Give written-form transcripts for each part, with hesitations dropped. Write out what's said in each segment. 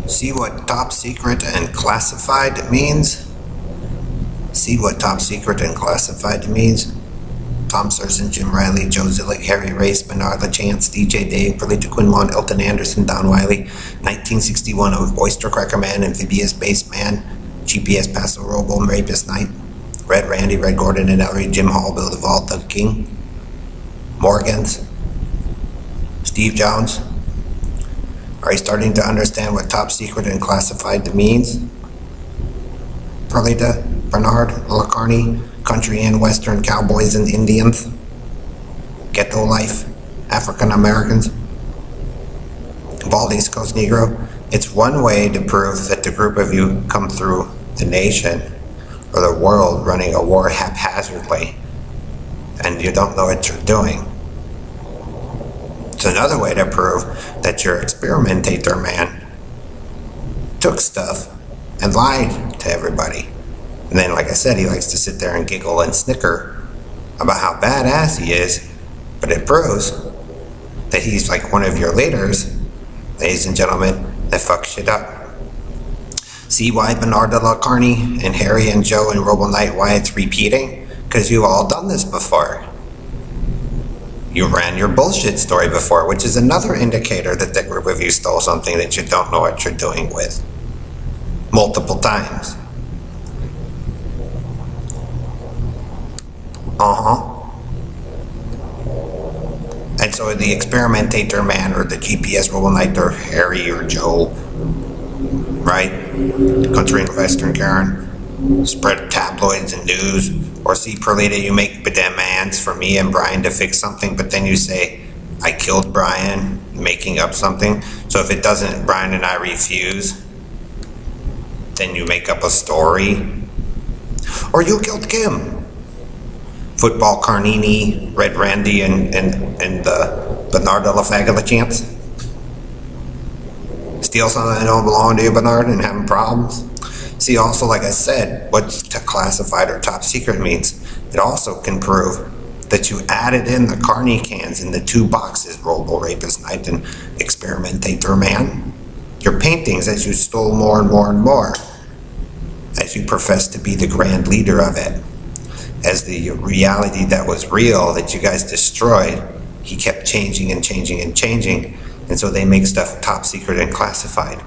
See what top secret and classified means? See what top secret and classified means? Tom Serson, Jim Riley, Joe Zillick, Harry Race, Bernard LaChance, DJ Dave, Perlita Quinmon, Elton Anderson, Don Wiley, 1961 of Oyster Cracker Man, Amphibious Bass Man, GPS Paso Robo, Rapist Knight, Red Randy, Red Gordon and Ellery, Jim Hall, Bill Duvall, Doug King, Morgans, Steve Jones. Are you starting to understand what top secret and classified means? Perlita, Bernard, Lacarney, country and western cowboys and Indians, ghetto life, African Americans, bald East Coast Negro. It's one way to prove that the group of you come through the nation or the world running a war haphazardly and you don't know what you're doing. It's another way to prove that your experimentator man took stuff and lied to everybody. And then, like I said, he likes to sit there and giggle and snicker about how badass he is, but it proves that he's like one of your leaders, ladies and gentlemen, that fuck shit up. See why Bernard Lacarney and Harry and Joe and Robo Knight, why it's repeating? Because you've all done this before. You ran your bullshit story before, which is another indicator that that group of you stole something that you don't know what you're doing with. Multiple times. And so the experimentator man or the GPS Robo Knight or Harry or Joe, right? Country and Western Karen, spread tabloids and news, or see Perlita, you make demands for me and Brian to fix something, but then you say, I killed Brian, making up something. So if it doesn't, Brian and I refuse, then you make up a story. Or you killed Kim. Football Carnini, Red Randy, and Bernard LaChance. Steal something that don't belong to you, Bernard, and having problems. See, also, like I said, what classified or top secret means, it also can prove that you added in the Carney cans in the 2 boxes, Robo Rapist Knight and Experimentator Man. Your paintings, as you stole more and more and more, as you professed to be the grand leader of it. As the reality that was real that you guys destroyed, he kept changing and changing and changing, and so they make stuff top secret and classified.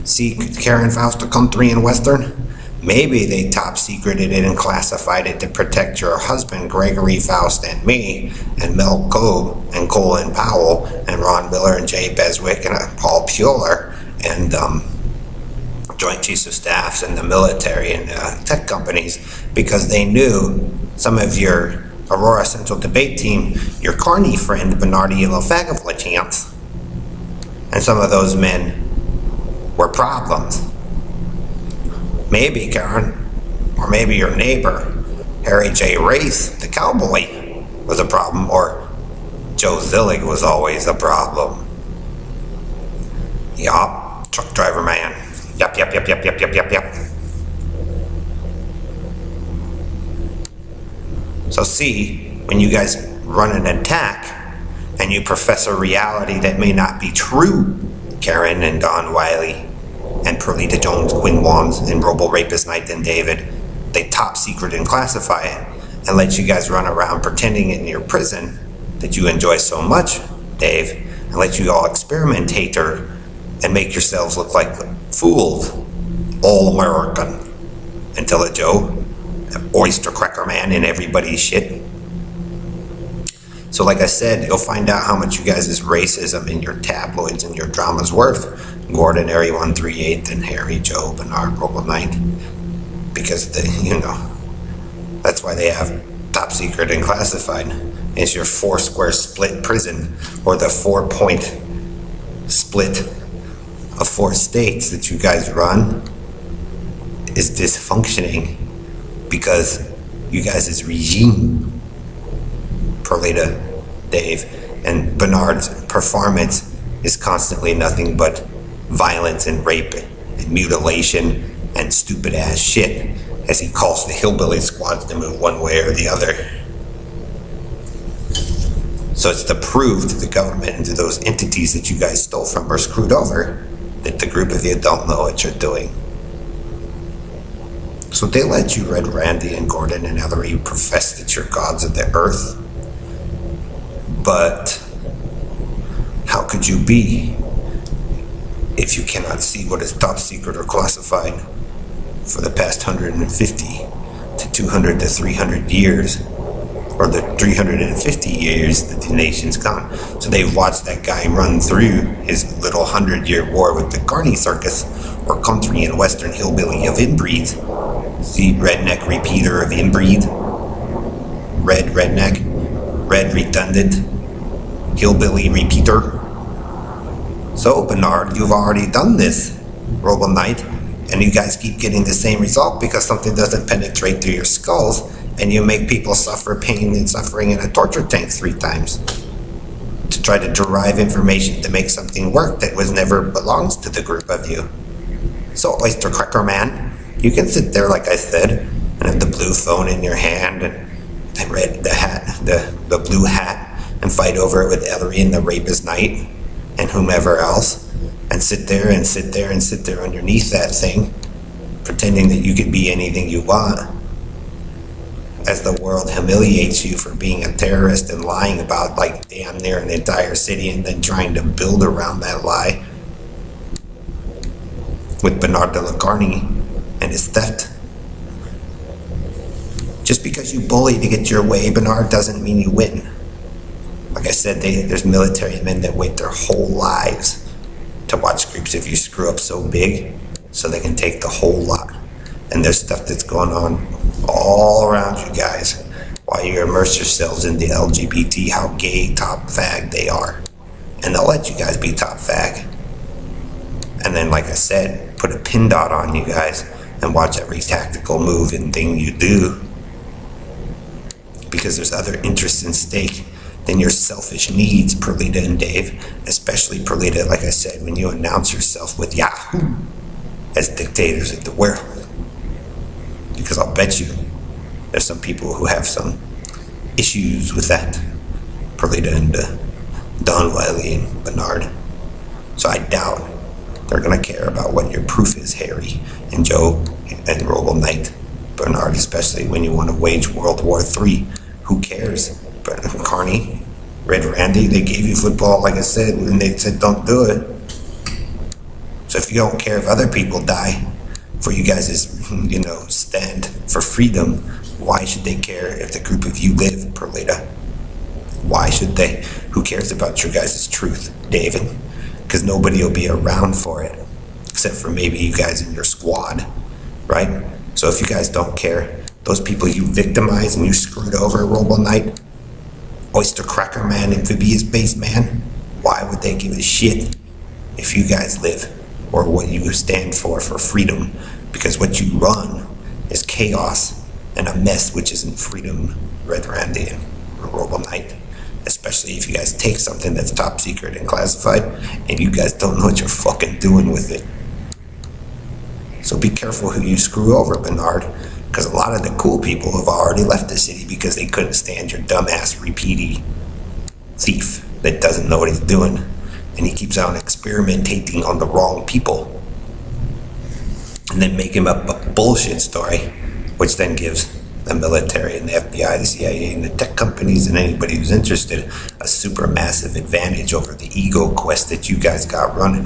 See, Karen Fausto, country and western? Maybe they top secreted it and classified it to protect your husband, Gregory Faust, and me, and Mel Cobb, and Colin Powell, and Ron Miller, and Jay Beswick, and Paul Pueller, and Joint Chiefs of Staffs, and the military, and tech companies, because they knew some of your Aurora Central Debate team, your Carney friend, Bernardi LaChance, and some of those men were problems. Maybe, Karen, or maybe your neighbor, Harry J. Race, the cowboy, was a problem, or Joe Zillig was always a problem. Yup, truck driver man. Yup. So see, when you guys run an attack, and you profess a reality that may not be true, Karen and Don Wiley, and Perlita Jones, Quinn Wands, and Robo Rapist Knight and David, they top secret and classify it, and let you guys run around pretending in your prison that you enjoy so much, Dave, and let you all experimentator and make yourselves look like fools, all American, until a Joe, Oyster Cracker Man, and everybody's shit. So like I said, you'll find out how much you guys' racism in your tabloids and your drama's worth. Gordon, Harry 138, and Harry, Joe, Bernard, Robo Knight. Because, that's why they have top secret and classified. It's your 4-square split prison, or the 4-point split of 4 states that you guys run is dysfunctioning because you guys' regime, Perlita, Dave, and Bernard's performance is constantly nothing but violence and rape and mutilation and stupid ass shit as he calls the hillbilly squads to move one way or the other. So it's to prove to the government and to those entities that you guys stole from or screwed over that the group of you don't know what you're doing. So they let you, Red Randy and Gordon and Ellery, profess that you're gods of the earth. But how could you be if you cannot see what is top secret or classified for the past 150 to 200 to 300 years, or the 350 years that the nation's gone? So they've watched that guy run through his little 100-year war with the Carney Circus, or country and western hillbilly of inbreed. See, redneck repeater of inbreed, red redneck, red redundant, hillbilly repeater. So, Bernard, you've already done this, Robo Knight, and you guys keep getting the same result because something doesn't penetrate through your skulls, and you make people suffer pain and suffering in a torture tank 3 times to try to derive information to make something work that was never belongs to the group of you. So, Oyster Cracker Man, you can sit there, like I said, and have the blue phone in your hand and the blue hat, and fight over it with Ellery and the Rapist Knight and whomever else, and sit there underneath that thing, pretending that you could be anything you want, as the world humiliates you for being a terrorist and lying about like damn near an entire city, and then trying to build around that lie with Bernard de la Carney and his theft. Just because you bully to get your way, Bernard, doesn't mean you win. Like I said, there's military men that wait their whole lives to watch groups of you screw up so big so they can take the whole lot. And there's stuff that's going on all around you guys while you immerse yourselves in the LGBT, how gay top fag they are. And they'll let you guys be top fag. And then, like I said, put a pin dot on you guys and watch every tactical move and thing you do, because there's other interests in stake than your selfish needs, Perlita and Dave. Especially Perlita, like I said, when you announce yourself with Yahoo as dictators of the world. Because I'll bet you there's some people who have some issues with that, Perlita and Don Wiley and Bernard. So I doubt they're going to care about what your proof is, Harry and Joe and Robo Knight. Bernard, especially when you want to wage World War III. Who cares? But Carney, Red Randy, they gave you football, like I said, and they said don't do it. So if you don't care if other people die for you guys' stand for freedom, why should they care if the group of you live, Perlita? Why should they? Who cares about your guys' truth, David? Because nobody will be around for it, except for maybe you guys in your squad, right? So if you guys don't care, those people you victimized and you screwed over, Robo Knight, Oyster Cracker Man, Amphibious Base Man, why would they give a shit if you guys live or what you stand for freedom? Because what you run is chaos and a mess, which isn't freedom, Red Randy and Robo Knight. Especially if you guys take something that's top secret and classified and you guys don't know what you're fucking doing with it. So be careful who you screw over, Bernard, because a lot of the cool people have already left the city because they couldn't stand your dumbass, repeaty thief that doesn't know what he's doing, and he keeps on experimenting on the wrong people and then making up a bullshit story, which then gives the military and the FBI, the CIA, and the tech companies, and anybody who's interested, a super massive advantage over the ego quest that you guys got running.